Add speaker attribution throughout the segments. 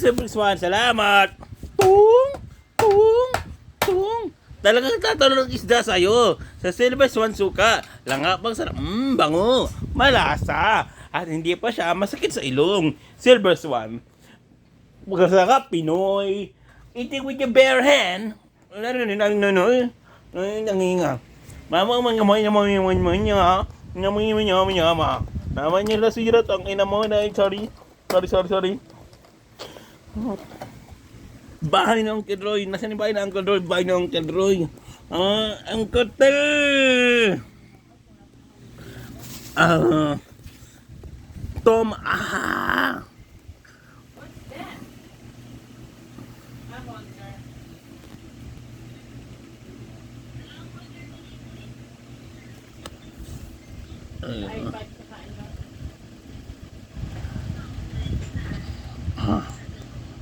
Speaker 1: Silver Swan, salamat. Tung, tung, tung. Talagang tatanong ng isda sa'yo. Sa Silver Swan suka. Langapang sarap. Bango. Malasa. At hindi pa siya masakit sa ilong. Silver Swan. Masarap, Pinoy. Eating with your bare hand. Nanginga. Mama, naman niya lasirat ang ina mo na sorry. Bahay ng Uncle Roy. Nasaan yung bahay ng Uncle Roy? Bahay ng Uncle Roy. Uncle Roy. Tom,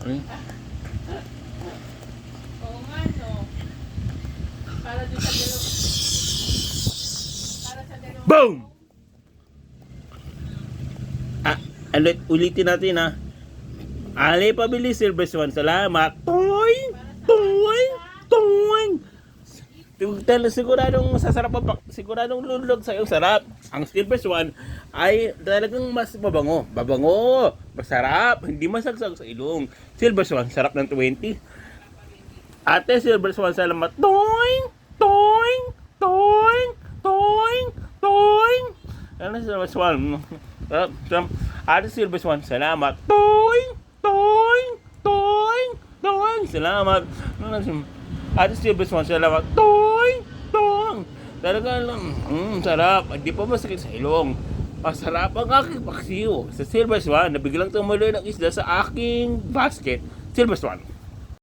Speaker 2: Oo nga, no. Para doon sa dalawa. Para sa dalawa.
Speaker 1: boom! Ulitin natin ha. Ali pabili Silver Swan. Salamat. Toy! Siguradong sasarap pa. Siguradong lulog sa'yo. Sarap. Ang Silver Swan ay talagang mas mabango. Babango. Masarap. Hindi masagsak sa ilong. Silver Swan. Sarap ng 20. Ate Silver Swan. Salamat. Toing! Ano Silver Swan? Ate Silver Swan. Salamat. Salamat. Ate Silver Swan. Salamat. Talaga lang. Sarap. Hindi pa masakit sa ilong. Masarap ang aking paksiw. Sa Silver Swan, nabiglang tumuloy ng isda sa aking basket. Silver Swan.